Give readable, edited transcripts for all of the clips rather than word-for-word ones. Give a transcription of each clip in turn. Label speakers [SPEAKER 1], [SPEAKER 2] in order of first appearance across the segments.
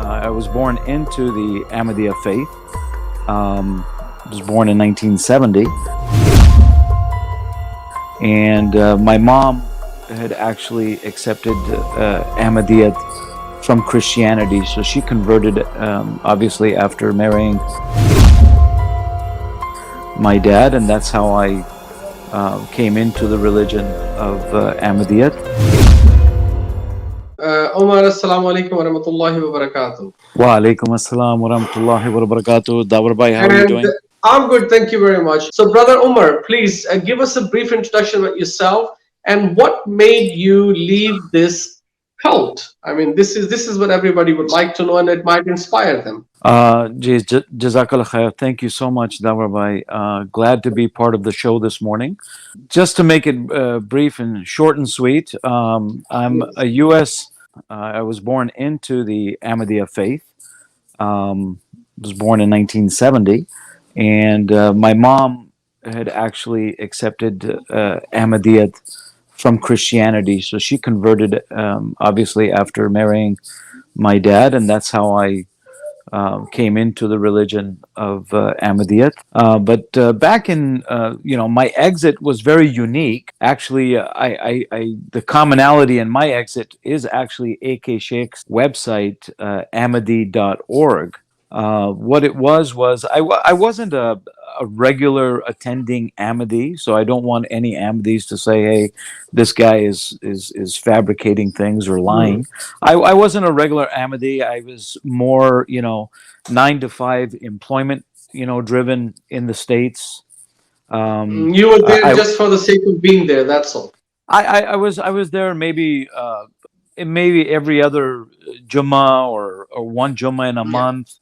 [SPEAKER 1] I was born into the Ahmadiyya faith. I was born in 1970. And my mom had actually accepted Ahmadiyya from Christianity. So she converted, obviously, after marrying my dad. And that's how I came into the religion of Ahmadiyya.
[SPEAKER 2] Omar, assalamu alaikum wa rahmatullahi wa barakatuh.
[SPEAKER 1] Wa alaikum assalam wa rahmatullahi wa barakatuh. Dawar bhai, how are you doing?
[SPEAKER 2] I'm good, thank you very much. So, Brother Omar, please give us a brief introduction about yourself and what made you leave this cult. I mean, this is what everybody would like to know, and it might inspire them.
[SPEAKER 1] Jazakallah khair. Thank you so much, Dawar bhai. Glad to be part of the show this morning. Just to make it brief and short and sweet, I'm a U.S. I was born into the Ahmadiyya faith. Was born in 1970, and my mom had actually accepted Ahmadiyya from Christianity. So she converted, obviously, after marrying my dad, and that's how I came into the religion of Ahmadiyya. But back in, my exit was very unique. Actually, the commonality in my exit is actually A.K. Sheikh's website, ahmadi.org. What it was I wasn't a regular attending Ahmadi, so I don't want any Ahmadis to say, "Hey, this guy is fabricating things or lying." I wasn't a regular Ahmadi. I was more, 9 to 5 employment, driven in the States.
[SPEAKER 2] You were there just for the sake of being there. That's all.
[SPEAKER 1] I was there maybe every other Jummah or one Jummah in a month,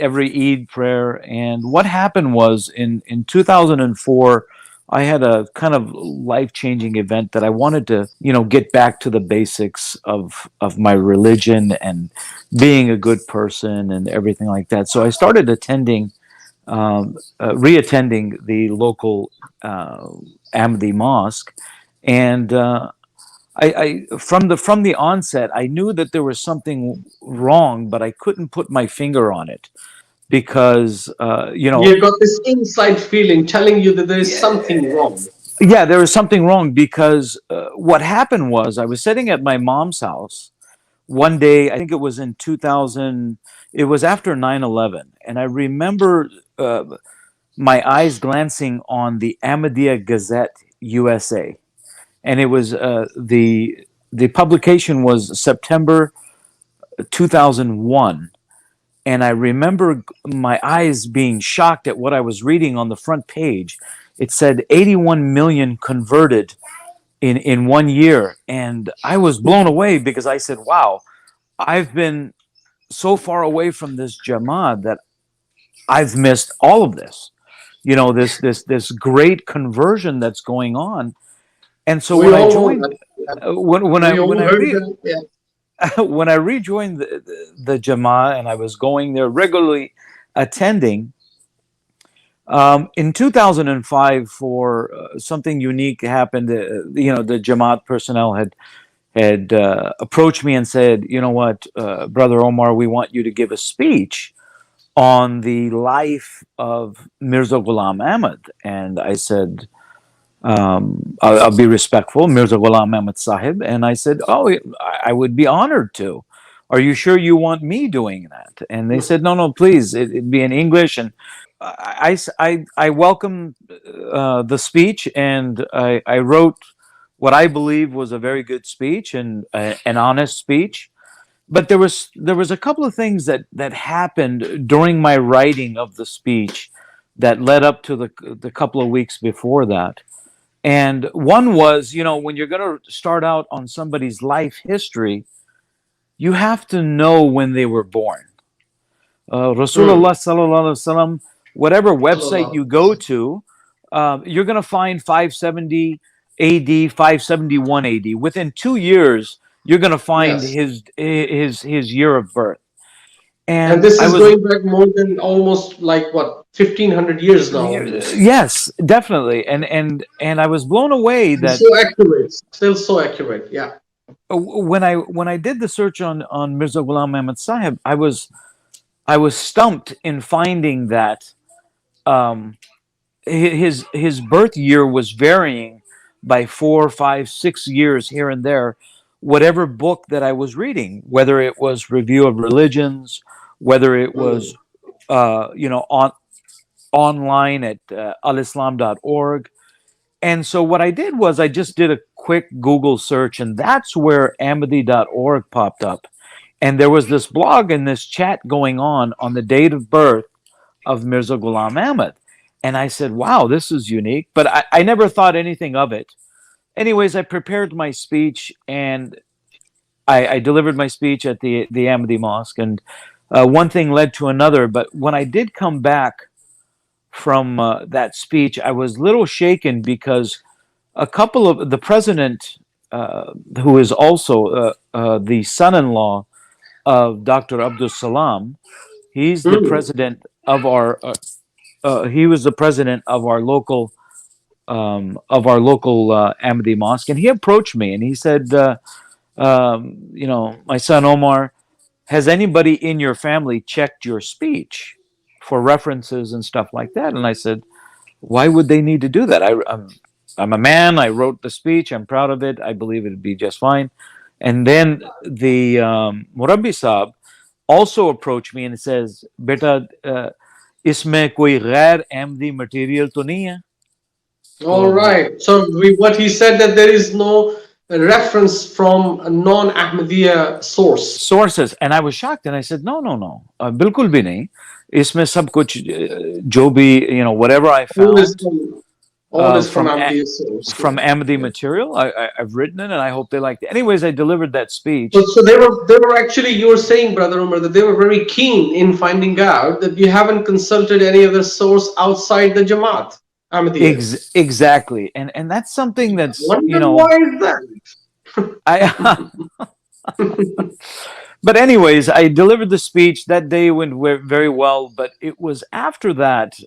[SPEAKER 1] every Eid prayer. And what happened was in 2004, I had a kind of life-changing event that I wanted to, get back to the basics of my religion and being a good person and everything like that. So I started reattending the local Ahmadi mosque, and I from the onset, I knew that there was something wrong, but I couldn't put my finger on it because
[SPEAKER 2] you got this inside feeling telling you that there is something wrong.
[SPEAKER 1] Yeah, there was something wrong because what happened was I was sitting at my mom's house one day. I think it was in 2000. It was after 9/11, and I remember my eyes glancing on the Ahmadiyya Gazette USA. And it was the publication was September 2001, and I remember my eyes being shocked at what I was reading on the front page. It said 81 million converted in 1 year, and I was blown away because I said, "Wow, I've been so far away from this Jamaat that I've missed all of this. This great conversion that's going on." And so when I joined, when I rejoined the Jamaat, and I was going there regularly, attending, in 2005, for something unique happened. The Jamaat personnel had approached me and said, "You know what, Brother Omar, we want you to give a speech on the life of Mirza Ghulam Ahmad." And I said, I'll be respectful, Mirza Ghulam Ahmad Sahib. And I said, "Oh, I would be honored to. Are you sure you want me doing that?" And they said, "No, please, it'd be in English." And I welcomed the speech, and I wrote what I believe was a very good speech and an honest speech. But there was a couple of things that happened during my writing of the speech that led up to the couple of weeks before that. And one was, when you're going to start out on somebody's life history, you have to know when they were born. Rasulullah sallallahu alaihi wasallam, whatever website you go to, you're going to find 570 AD, 571 AD. Within 2 years, you're going to find his year of birth.
[SPEAKER 2] And this is going back more than almost 1,500 years now.
[SPEAKER 1] Yes, definitely. And I was blown away that
[SPEAKER 2] so accurate, still so accurate. Yeah.
[SPEAKER 1] when I did the search on Mirza Ghulam Ahmad Sahib, I was stumped in finding that um, his birth year was varying by 4, 5, 6 years here and there. Whatever book that I was reading, whether it was Review of Religions, whether it was
[SPEAKER 2] Mm.
[SPEAKER 1] online at alislam.org. And so what I did was I just did a quick Google search, and that's where Ahmadi.org popped up. And there was this blog and this chat going on the date of birth of Mirza Ghulam Ahmad. And I said, wow, this is unique. But I never thought anything of it. Anyways, I prepared my speech, and I delivered my speech at the Ahmadi Mosque. And one thing led to another. But when I did come back from that speech, I was a little shaken because a couple of the president, who is also the son-in-law of Dr. Abdul Salam, he's the
[SPEAKER 2] Mm.
[SPEAKER 1] president of our. He was the president of our local Ahmadi mosque, and he approached me and he said, my son Omar, has anybody in your family checked your speech for references and stuff like that? And I said, why would they need to do that? I'm a man. I wrote the speech. I'm proud of it. I believe it'd be just fine. And then the Murabbi Saab also approached me and says, "Beta, इसमें कोई गैर Ahmadi material तो नहीं है?"
[SPEAKER 2] All
[SPEAKER 1] So
[SPEAKER 2] right. So what he said that there is no reference from a non-Ahmadiyya source.
[SPEAKER 1] sources, and I was shocked, and I said, "No, no, no, बिल्कुल भी नहीं. इसमें सब कुछ जो भी whatever I
[SPEAKER 2] All is
[SPEAKER 1] found
[SPEAKER 2] from all is from
[SPEAKER 1] from
[SPEAKER 2] Ahmadiyya source.
[SPEAKER 1] from Amity material. I've written it, and I hope they liked it. Anyways, I delivered that
[SPEAKER 2] So,
[SPEAKER 1] speech.
[SPEAKER 2] so they were actually, you were saying, Brother Umar, that they were very keen in finding out that you haven't consulted any other source outside the Jamaat, Ahmadiyya.
[SPEAKER 1] Exactly, and that's something that's
[SPEAKER 2] Wondered why is that?
[SPEAKER 1] I. But anyways, I delivered the speech that day. Went very well, but it was after that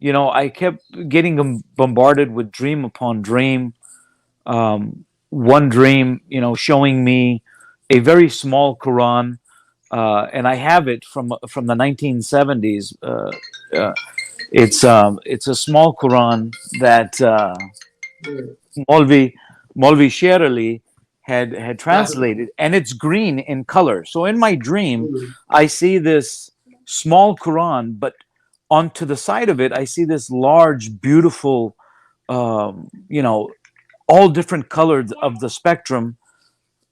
[SPEAKER 1] I kept getting bombarded with dream upon dream. One dream, showing me a very small Quran, and I have it from the 1970s. It's a small Quran that Molvi Molvi Sher Ali had translated, and it's green in color. So in my dream, I see this small Quran, but onto the side of it, I see this large, beautiful, all different colors of the spectrum,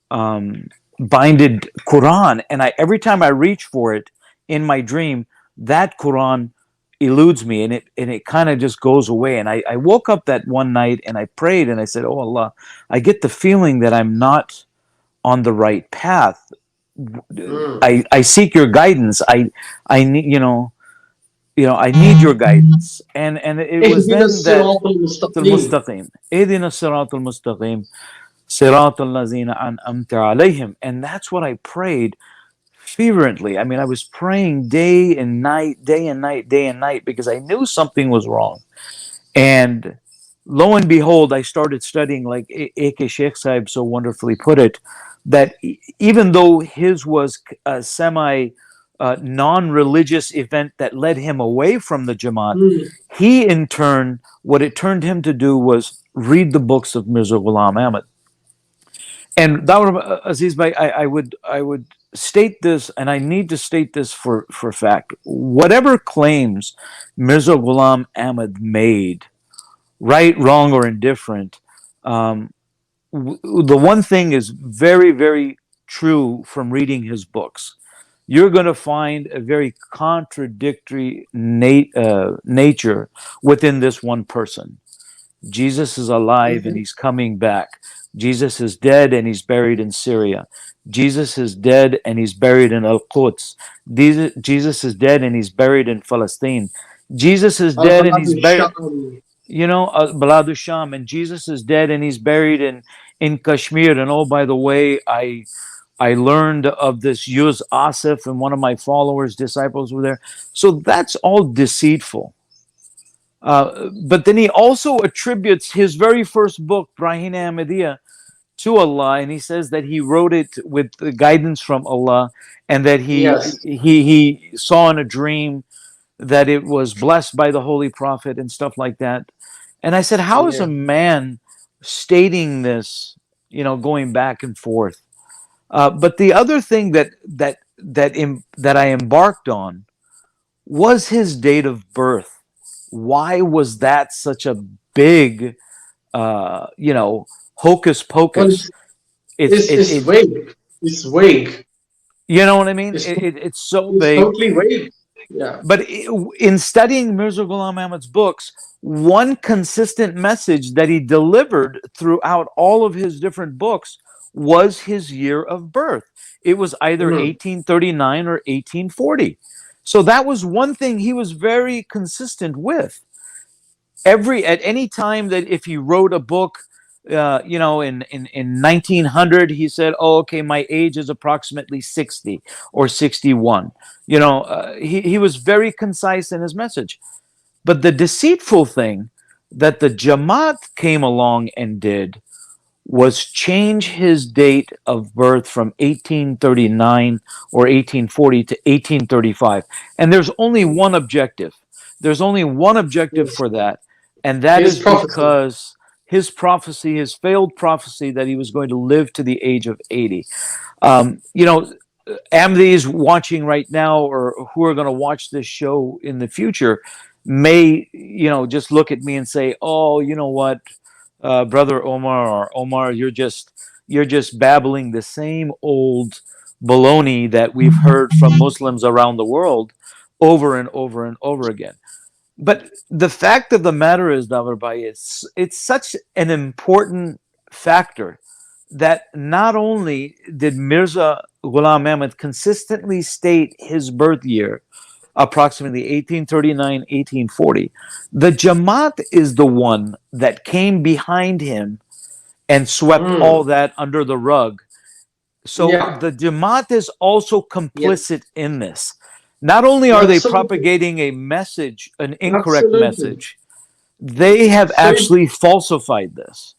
[SPEAKER 1] binded Quran. And every time I reach for it in my dream, that Quran eludes me, and it kind of just goes away. And I woke up that one night and I prayed and I said, "Oh Allah, I get the feeling that I'm not on the right path. I seek your guidance. I need I need your guidance." And it was
[SPEAKER 2] اهدنا
[SPEAKER 1] then that
[SPEAKER 2] الصراط المستقيم.
[SPEAKER 1] المستقيم اهدنا الصراط المستقيم صراط الذين أنعمت عليهم. And that's what I prayed fervently. I mean, I was praying day and night, day and night, day and night, because I knew something was wrong. And lo and behold, I started studying, like A.K. Sheikh Sahib so wonderfully put it, that even though his was a semi non-religious event that led him away from the Jamaat, he in turn, what it turned him to do was read the books of Mirza Ghulam Ahmad. And Dawar Aziz Bhai, I would state this, and I need to state this for fact. Whatever claims Mirza Ghulam Ahmad made, right, wrong, or indifferent, the one thing is very, very true from reading his books. You're going to find a very contradictory nature within this one person. Jesus is alive and he's coming back. Jesus is dead and he's buried in Syria. Jesus is dead and he's buried in Al-Quds. Jesus is dead and he's buried in Palestine. Jesus is dead and he's buried, Baladu Sham. And Jesus is dead and he's buried in Kashmir. And oh, by the way, I learned of this Yuz Asif, and one of my followers, disciples were there. So that's all deceitful. But then he also attributes his very first book, Brahina Ahmadiyya, to Allah, and he says that he wrote it with the guidance from Allah, and that
[SPEAKER 2] Yes.
[SPEAKER 1] he saw in a dream that it was blessed by the Holy Prophet and stuff like that. And I said, how is a
[SPEAKER 2] Yeah.
[SPEAKER 1] man stating this, going back and forth? But the other thing that I embarked on was his date of birth. Why was that such a big, hocus
[SPEAKER 2] Well,
[SPEAKER 1] pocus? It's
[SPEAKER 2] it's,
[SPEAKER 1] it,
[SPEAKER 2] it's
[SPEAKER 1] it
[SPEAKER 2] vague. It's vague.
[SPEAKER 1] you know what I mean?
[SPEAKER 2] It's,
[SPEAKER 1] It's so
[SPEAKER 2] it's
[SPEAKER 1] vague.
[SPEAKER 2] totally vague. Yeah.
[SPEAKER 1] But in studying Mirza Ghulam Ahmad's books, one consistent message that he delivered throughout all of his different books was his year of birth. It was either
[SPEAKER 2] Mhm.
[SPEAKER 1] 1839 or 1840. So that was one thing he was very consistent with. At any time that if he wrote a book, in 1900, he said, oh, okay, my age is approximately 60 or 61. He was very concise in his message. But the deceitful thing that the Jamaat came along and did was change his date of birth from 1839 or 1840 to 1835. And there's only one objective. There's only one objective
[SPEAKER 2] Yes.
[SPEAKER 1] for that. And that
[SPEAKER 2] His
[SPEAKER 1] is
[SPEAKER 2] prophecy.
[SPEAKER 1] because his prophecy, his failed prophecy that he was going to live to the age of 80. Um, you know, Amdi's watching right now, or who are going to watch this show in the future, may just look at me and say, "Oh, you know what, brother Omar or Omar, you're just babbling the same old baloney that we've heard from Muslims around the world over and over and over again." But the fact of the matter is, Davarbai, it's such an important factor that not only did Mirza Ghulam Ahmad consistently state his birth year, approximately 1839, 1840, the Jamaat is the one that came behind him and swept all
[SPEAKER 2] Mm.
[SPEAKER 1] that under the rug. So
[SPEAKER 2] Yeah.
[SPEAKER 1] the Jamaat is also
[SPEAKER 2] Yes.
[SPEAKER 1] complicit in this. Not only are they
[SPEAKER 2] Absolutely.
[SPEAKER 1] propagating a message, an incorrect
[SPEAKER 2] Absolutely.
[SPEAKER 1] message, they have
[SPEAKER 2] So it,
[SPEAKER 1] actually falsified this.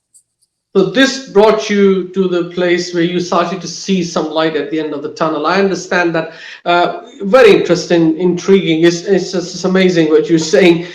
[SPEAKER 2] so this brought you to the place where you started to see some light at the end of the tunnel. I understand that. Very interesting, intriguing. It's just amazing what you're saying.